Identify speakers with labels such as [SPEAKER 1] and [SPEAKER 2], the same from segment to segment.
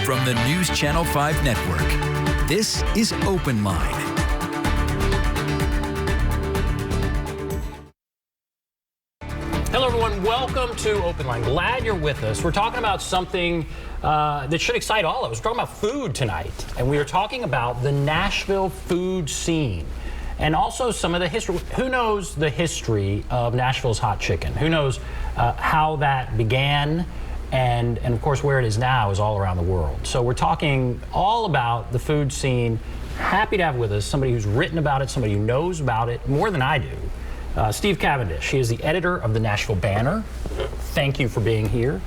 [SPEAKER 1] From the News Channel 5 Network, this is OpenLine.
[SPEAKER 2] Hello, everyone. Welcome to OpenLine. Glad you're with us. We're talking about something that should excite all of us. We're talking about food tonight, and we are talking about the Nashville food scene and also some of the history. Who knows the history of Nashville's hot chicken? Who knows how that began? And of course, where it is now is all around the world. So we're talking all about the food scene. Happy to have with us somebody who's written about it, somebody who knows about it more than I do. Steve Cavendish. He is the editor of the Nashville Banner. Thank you for being here.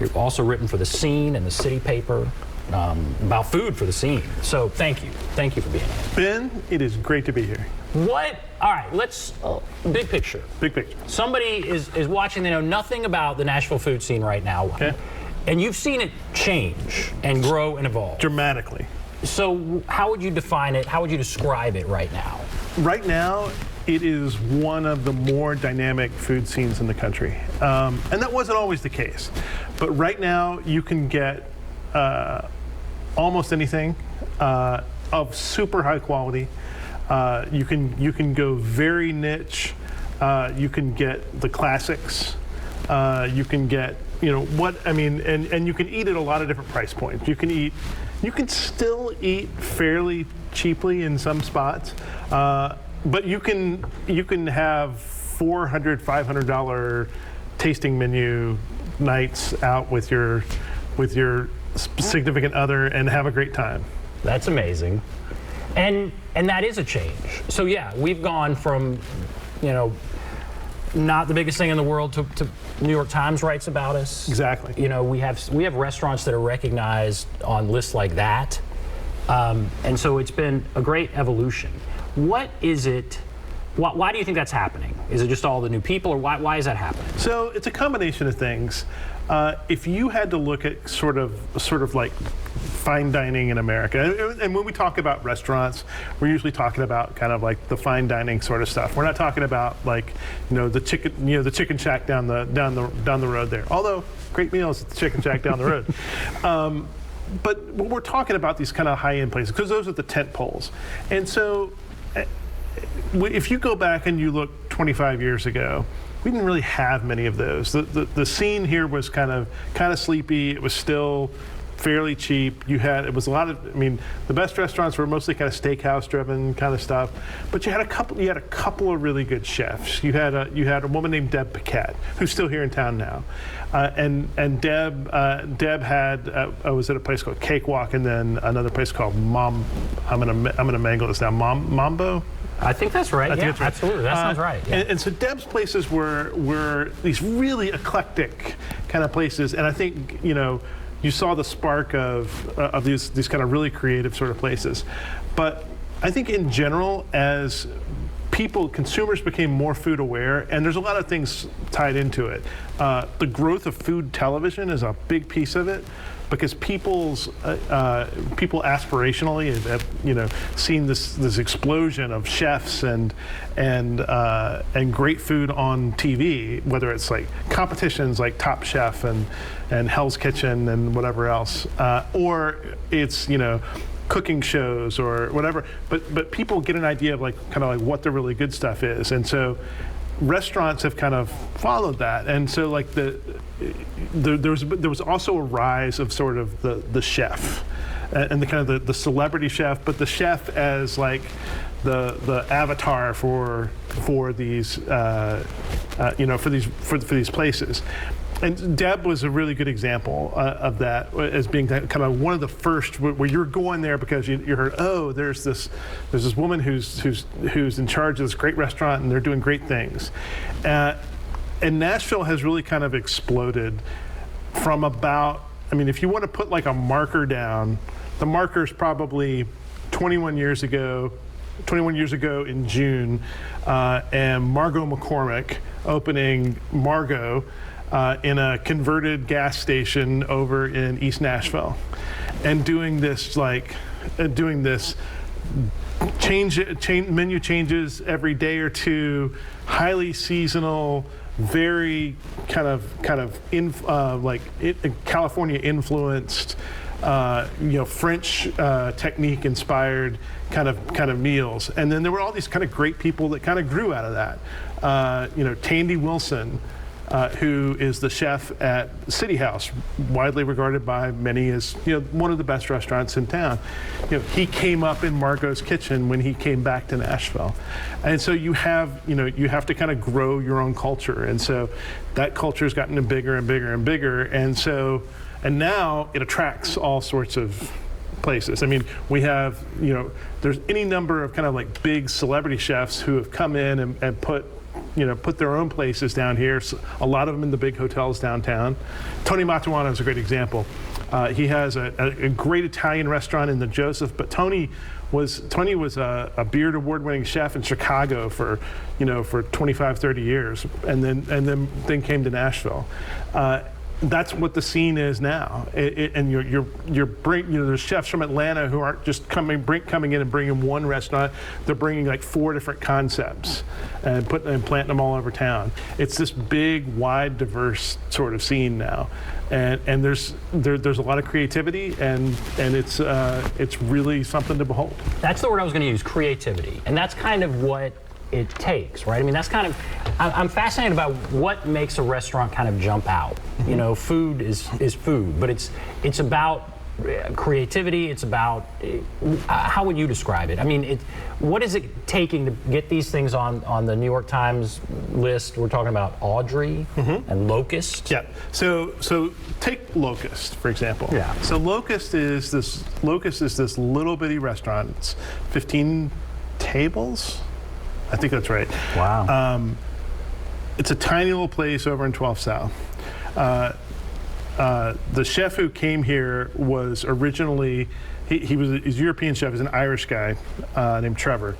[SPEAKER 2] You've also written for The Scene and the City Paper about food for The Scene. So thank you. Thank you for being here.
[SPEAKER 3] Ben, it is great to be here.
[SPEAKER 2] What? All right, let's, big picture.
[SPEAKER 3] Big picture.
[SPEAKER 2] Somebody is watching, they know nothing about the Nashville food scene right now.
[SPEAKER 3] Okay.
[SPEAKER 2] And you've seen it change and grow and evolve.
[SPEAKER 3] Dramatically.
[SPEAKER 2] So how would you define it? How would you describe it right now?
[SPEAKER 3] Right now, it is one of the more dynamic food scenes in the country. And that wasn't always the case. But right now, you can get almost anything of super high quality. You can go very niche. You can get the classics. You can get, and you can eat at a lot of different price points. You can still eat fairly cheaply in some spots, but you can have $400, $500 tasting menu nights out with your significant other and have a great time.
[SPEAKER 2] That's amazing. And that is a change. So yeah, we've gone from, not the biggest thing in the world to New York Times writes about us.
[SPEAKER 3] Exactly.
[SPEAKER 2] We have restaurants that are recognized on lists like that. And so it's been a great evolution. What is it? Why do you think that's happening? Is it just all the new people, or why is that happening?
[SPEAKER 3] So it's a combination of things. If you had to look at sort of like fine dining in America, and when we talk about restaurants, we're usually talking about kind of like the fine dining sort of stuff. We're not talking about like the chicken shack down the road there. Although great meals at the chicken shack down the road. But we're talking about these kind of high-end places because those are the tent poles. And so if you go back and you look 25 years ago, we didn't really have many of those. The scene here was kind of sleepy. It was still fairly cheap. It was a lot of, the best restaurants were mostly kind of steakhouse driven kind of stuff. But you had a couple of really good chefs. You had a woman named Deb Paquette, who's still here in town now. And Deb had was at a place called Cakewalk, and then another place called I'm gonna mangle this now. Mambo.
[SPEAKER 2] I think that's right. Yeah, that's right. Absolutely. That sounds right. Yeah.
[SPEAKER 3] And so Deb's places were these really eclectic kind of places, and I think you saw the spark of these kind of really creative sort of places. But I think in general, as consumers became more food aware, and there's a lot of things tied into it. The growth of food television is a big piece of it, because people aspirationally have seen this explosion of chefs and great food on TV, whether it's like competitions like Top Chef and Hell's Kitchen and whatever else, or it's cooking shows or whatever, but people get an idea of kind of what the really good stuff is, and so restaurants have kind of followed that, and so there was also a rise of sort of the chef and the kind of the celebrity chef, but the chef as like the avatar for these for these places. And Deb was a really good example of that, as being kind of one of the first where you're going there because you heard, oh, there's this woman who's in charge of this great restaurant and they're doing great things, and Nashville has really kind of exploded from about, if you want to put like a marker down, the marker is probably 21 years ago in June, and Margot McCormick opening Margot in a converted gas station over in East Nashville, and doing this menu changes every day or two, highly seasonal, very kind of California influenced French technique inspired kind of meals. And then there were all these kind of great people that kind of grew out of that. Tandy Wilson, who is the chef at City House, widely regarded by many as one of the best restaurants in town. He came up in Margot's kitchen when he came back to Nashville, and so you have to kind of grow your own culture, and so that culture has gotten bigger and bigger and bigger, and now it attracts all sorts of places. I mean, we have there's any number of kind of like big celebrity chefs who have come in and put their own places down here. So a lot of them in the big hotels downtown. Tony Matuano is a great example. He has a great Italian restaurant in the Joseph, but Tony was a Beard Award-winning chef in Chicago for 25, 30 years, and then came to Nashville. That's what the scene is now, and there's chefs from Atlanta who aren't just coming in and bringing one restaurant. They're bringing like 4 different concepts and planting them all over town. It's this big, wide, diverse sort of scene now, and there's a lot of creativity, and it's really something to behold.
[SPEAKER 2] That's the word I was going to use, creativity, and that's kind of what it takes, right? I mean, that's kind of, I'm fascinated about what makes a restaurant kind of jump out.
[SPEAKER 3] Mm-hmm.
[SPEAKER 2] Food is food, but it's about creativity. It's about, how would you describe it? I mean, what is it taking to get these things on the New York Times list? We're talking about Audrey and Locust.
[SPEAKER 3] Yeah. So take Locust, for example.
[SPEAKER 2] Yeah.
[SPEAKER 3] So Locust is this little bitty restaurant. It's 15 tables. I think that's right.
[SPEAKER 2] Wow.
[SPEAKER 3] It's a tiny little place over in 12 South. The chef who came here was originally, he's a European chef. He's an Irish guy named Trevor.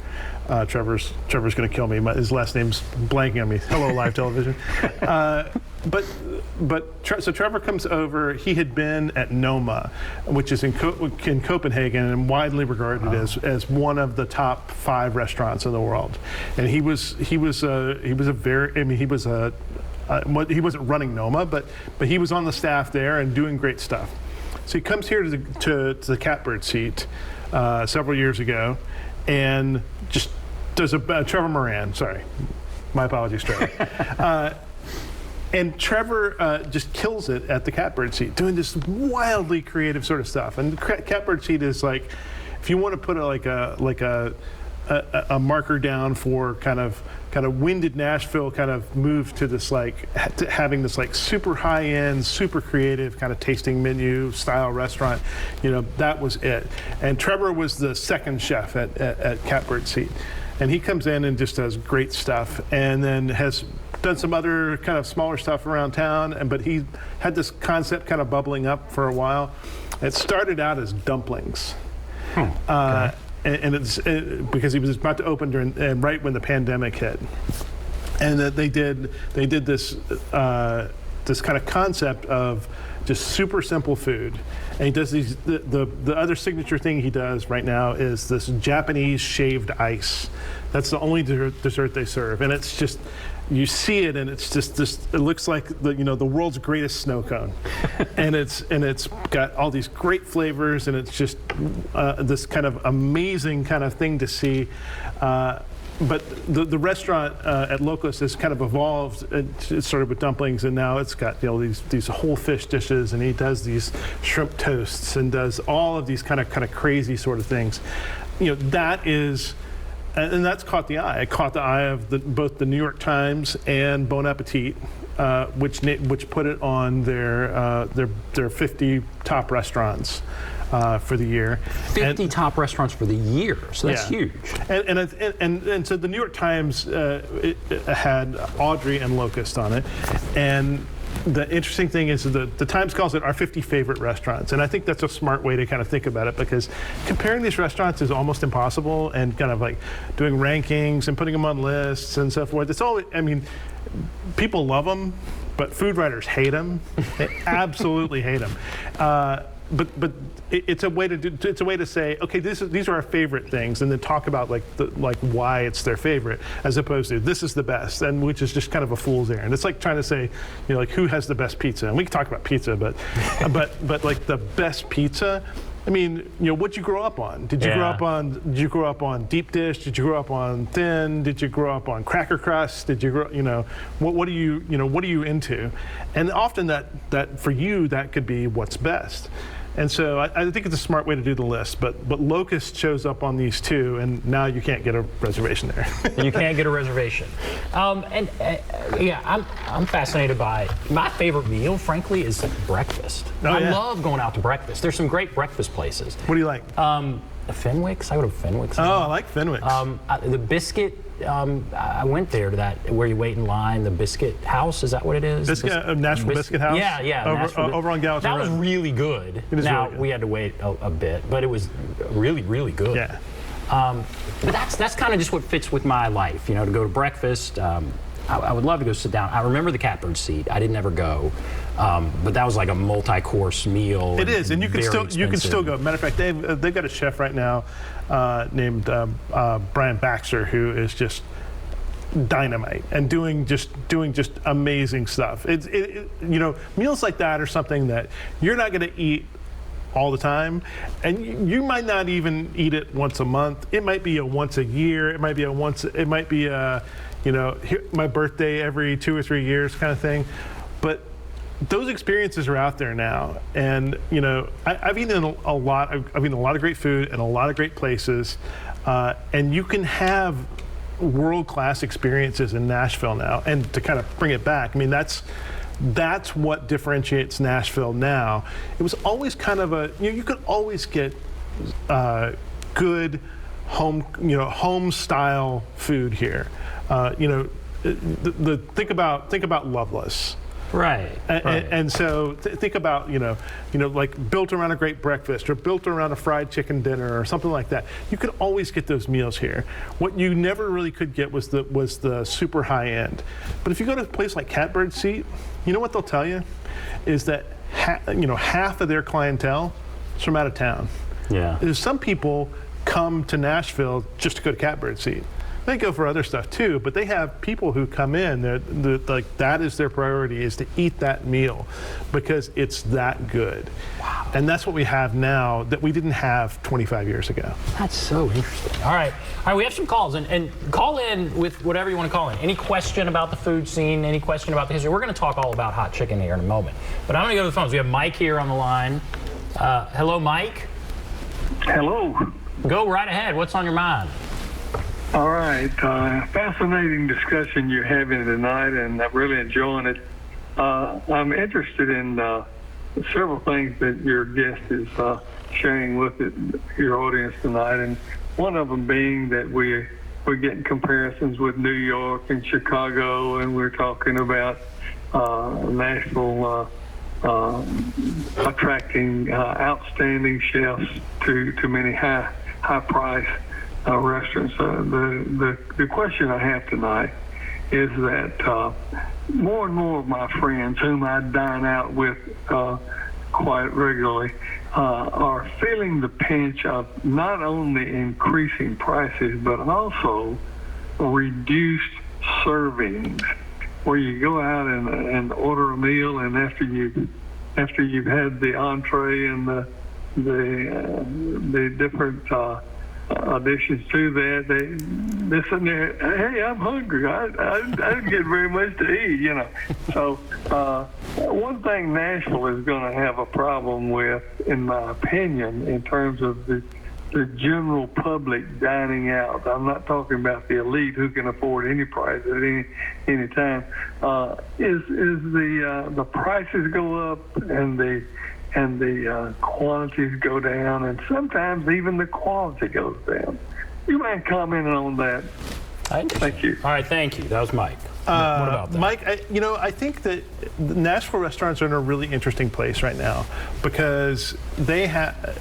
[SPEAKER 3] Trevor's going to kill me. His last name's blanking on me. Hello, live television. So Trevor comes over. He had been at Noma, which is in Copenhagen, and widely regarded as one of the top 5 restaurants in the world. And he wasn't running Noma, but he was on the staff there and doing great stuff. So he comes here to the Catbird Seat several years ago, and just does Trevor Moran. Sorry, my apologies, Trevor. And Trevor just kills it at the Catbird Seat, doing this wildly creative sort of stuff. And the Catbird Seat is like, if you want to put a marker down for kind of when did Nashville kind of move to this to having this super high-end, super creative kind of tasting menu style restaurant, that was it. And Trevor was the second chef at Catbird Seat, and he comes in and just does great stuff, and then has done some other kind of smaller stuff around town. But he had this concept kind of bubbling up for a while. It started out as dumplings.
[SPEAKER 2] Okay.
[SPEAKER 3] And it's because he was about to open right when the pandemic hit, and that they did this kind of concept of just super simple food. And he does the other signature thing he does right now is this Japanese shaved ice. That's the only dessert they serve, and it's just, you see it, and it's just this. It looks like the world's greatest snow cone, and it's got all these great flavors, and it's just this kind of amazing kind of thing to see. But the restaurant at Locust has kind of evolved. It started with dumplings, and now it's got these whole fish dishes, and he does these shrimp toasts, and does all of these kind of crazy sort of things. That is. And that's caught the eye. It caught the eye of both the New York Times and Bon Appetit, which put it on their 50 top restaurants for the year.
[SPEAKER 2] 50 top restaurants for the year, so that's huge.
[SPEAKER 3] And so the New York Times it had Audrey and Locust on it, and the interesting thing is that the Times calls it our 50 favorite restaurants, and I think that's a smart way to kind of think about it, because comparing these restaurants is almost impossible, and kind of like doing rankings and putting them on lists and so forth. It's all, I mean, people love them, but food writers hate them. They absolutely hate them. it's a way to say, okay, these are our favorite things, and then talk about like why it's their favorite, as opposed to this is the best, and which is just kind of a fool's errand. It's like trying to say, like who has the best pizza, and we can talk about pizza, but like the best pizza. I mean, what'd you grow up on? Did you grow up on deep dish? Did you grow up on thin? Did you grow up on cracker crust? Did you grow, what are you into? And often that for you, that could be what's best. And so I think it's a smart way to do the list, but Locust shows up on these two, and now you can't get a reservation there.
[SPEAKER 2] You can't get a reservation. I'm fascinated by, my favorite meal, frankly, is breakfast. I love going out to breakfast. There's some great breakfast places.
[SPEAKER 3] What do you like?
[SPEAKER 2] Fenwick's. I go to Fenwick's.
[SPEAKER 3] Oh, I like Fenwick's.
[SPEAKER 2] The biscuit. I went there to that where you wait in line. The Biscuit House, is that what it is?
[SPEAKER 3] Nashville Biscuit House.
[SPEAKER 2] Yeah.
[SPEAKER 3] Over on Gallatin
[SPEAKER 2] That was really good. Now we had to wait a bit, but it was really, really good.
[SPEAKER 3] Yeah.
[SPEAKER 2] But that's kind of just what fits with my life. To go to breakfast. I would love to go sit down. I remember the Catbird seat. I didn't ever go, but that was like a multi-course meal.
[SPEAKER 3] It is, and you can still go. Matter of fact, they've got a chef right now named Brian Baxter, who is just dynamite and doing just amazing stuff. Meals like that are something that you're not going to eat all the time, and you might not even eat it once a month. It might be a once a year. It might be my birthday every 2 or 3 years kind of thing. But those experiences are out there now, and I've eaten a lot. I've eaten a lot of great food and a lot of great places, and you can have world-class experiences in Nashville now. And to kind of bring it back, I mean that's what differentiates Nashville now. It was always kind of you could always get good home style food here. Think about Loveless.
[SPEAKER 2] Right.
[SPEAKER 3] And so think about like built around a great breakfast or built around a fried chicken dinner or something like that. You could always get those meals here. What you never really could get was the super high end. But if you go to a place like Catbird Seat, you know what they'll tell you is that half of their clientele is from out of town.
[SPEAKER 2] Yeah.
[SPEAKER 3] There's some people come to Nashville just to go to Catbird Seat. They go for other stuff too, but they have people who come in. Like that is their priority, is to eat that meal because it's that good.
[SPEAKER 2] Wow.
[SPEAKER 3] And that's what we have now that we didn't have 25 years ago.
[SPEAKER 2] That's so interesting. All right, we have some calls, and call in with whatever you want to call in. Any question about the food scene? Any question about the history? We're going to talk all about hot chicken here in a moment. But I'm going to go to the phones. We have Mike here on the line. Hello, Mike.
[SPEAKER 4] Hello.
[SPEAKER 2] Go right ahead. What's on your mind?
[SPEAKER 4] All right. Fascinating discussion you're having tonight, and I'm really enjoying it. I'm interested in several things that your guest is sharing with your audience tonight, and one of them being that we're getting comparisons with New York and Chicago, and we're talking about Nashville attracting outstanding chefs to many high price restaurants. The question I have tonight is that more and more of my friends whom I dine out with quite regularly are feeling the pinch of not only increasing prices but also reduced servings, where you go out and order a meal, and after you've had the entree and the different additions to that, they're sitting there, hey, I'm hungry. I didn't get very much to eat, So one thing Nashville is going to have a problem with, in my opinion, in terms of the general public dining out. I'm not talking about the elite who can afford any price at any time. Is the prices go up and the quantities go down, and sometimes even the quality goes down. You mind commenting on that? Thank you.
[SPEAKER 2] All right, thank you. That was Mike. What about that?
[SPEAKER 3] Mike, I think that the Nashville restaurants are in a really interesting place right now because they have,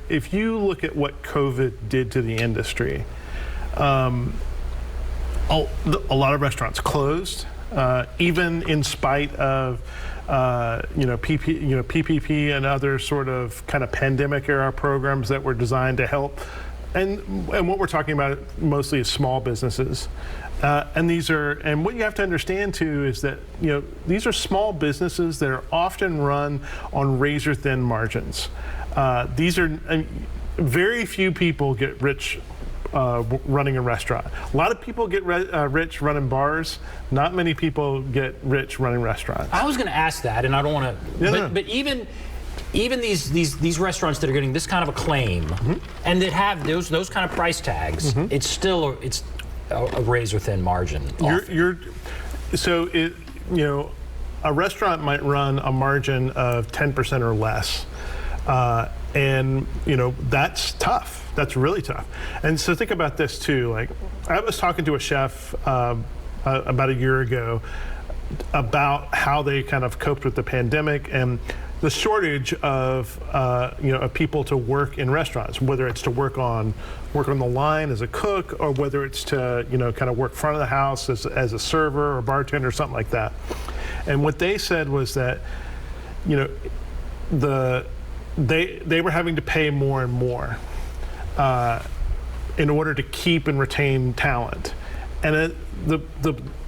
[SPEAKER 3] if you look at what COVID did to the industry, a lot of restaurants closed, even in spite of PPP and other sort of kind of pandemic era programs that were designed to help. And what we're talking about mostly is small businesses. And what you have to understand too is that these are small businesses that are often run on razor thin margins. Very few people get rich running a restaurant. A lot of people get rich running bars. Not many people get rich running restaurants.
[SPEAKER 2] I was going to ask that, and I don't want to. But even these restaurants that are getting this kind of acclaim and that have those kind of price tags, it's still a razor thin margin. A restaurant might run a margin of 10% or less, and that's tough. That's really tough. And so think about this too. Like, I was talking to a chef about a year ago about how they kind of coped with the pandemic and the shortage of people to work in restaurants, whether it's to work on the line as a cook, or whether it's to kind of work front of the house as a server or bartender or something like that. And what they said was that they were having to pay more and more in order to keep and retain talent, and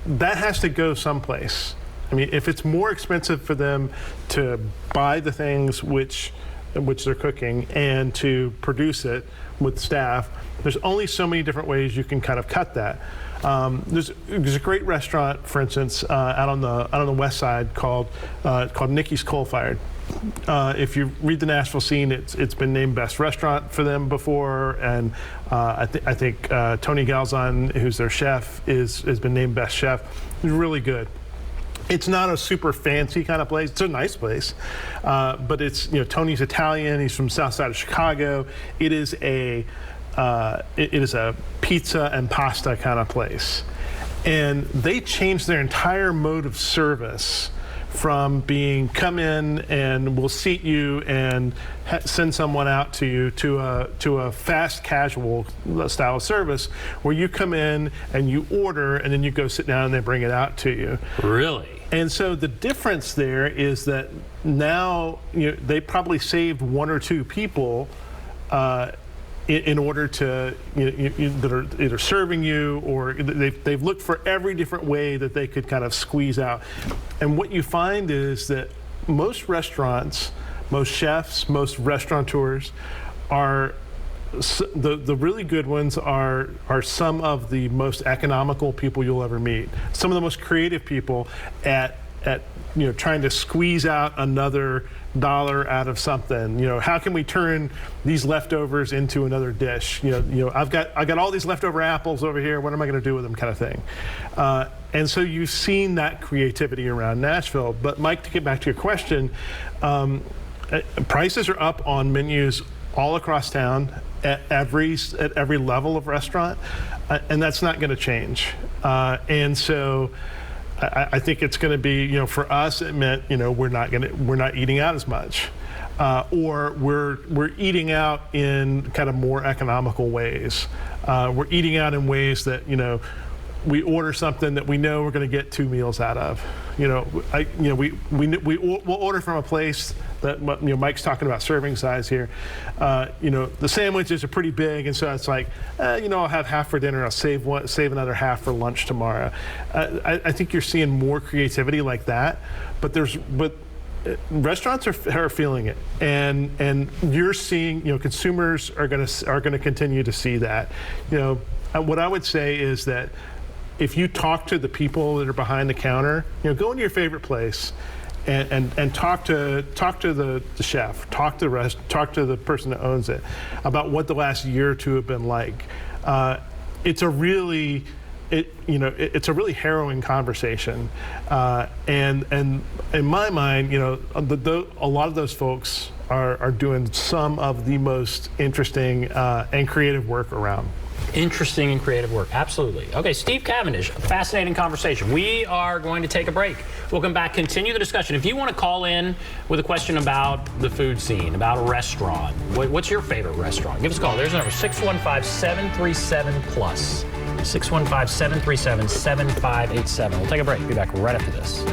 [SPEAKER 2] that has to go someplace. I mean, if it's more expensive for them to buy the things which they're cooking and to produce it with staff, there's only so many different ways you can kind of cut that. There's a great restaurant, for instance, out on the west side called Nikki's Coal Fired. If you read the Nashville scene, it's been named best restaurant for them before, and I think Tony Galzon, who's their chef, has been named best chef. It's really good. It's not a super fancy kind of place. It's a nice place, but it's Tony's Italian. He's from South Side of Chicago. It is a pizza and pasta kind of place, and they changed their entire mode of service from being come in and we'll seat you and send someone out to you to a fast casual style of service where you come in and you order and then you go sit down and they bring it out to you. Really?
[SPEAKER 3] And so the difference there is that now they probably saved one or two people in order to that are either serving you, or they've looked for every different way that they could kind of squeeze out. And what you find is that most restaurants, most chefs, most restaurateurs are the really good ones are some of the most economical people you'll ever meet. Some of the most creative people at trying to squeeze out another dollar out of something. How can we turn these leftovers into another dish? I've got all these leftover apples over here. What am I going to do with them, kind of thing. And so you've seen that creativity around Nashville. But Mike, to get back to your question, prices are up on menus all across town at every level of restaurant, and that's not going to change. And so I think it's going to be, for us, it meant, we're not eating out as much, or we're eating out in kind of more economical we're eating out in ways that, we order something that we know we're going to get 2 meals out of. We'll order from a place that, Mike's talking about serving size here. The sandwiches are pretty big, and so it's like, I'll have half for dinner. I'll save another half for lunch tomorrow. I think you're seeing more creativity like that, but restaurants are feeling it, and you're seeing, consumers are going to continue to see that. What I would say is that if you talk to the people that are behind the counter, go into your favorite place and talk to the chef, talk to the person that owns it about what the last year or two have been like. It's a really harrowing conversation, and in my mind, a lot of those folks are doing some of the most interesting and creative work around.
[SPEAKER 2] Interesting and creative work, absolutely. Okay, Steve Cavendish, fascinating conversation. We are going to take a break. We'll come back, continue the discussion. If you want to call in with a question about the food scene, about a restaurant, what's your favorite restaurant? Give us a call. There's a number, 615-737-PLUS. 615-737-7587. We'll take a break. Be back right after this.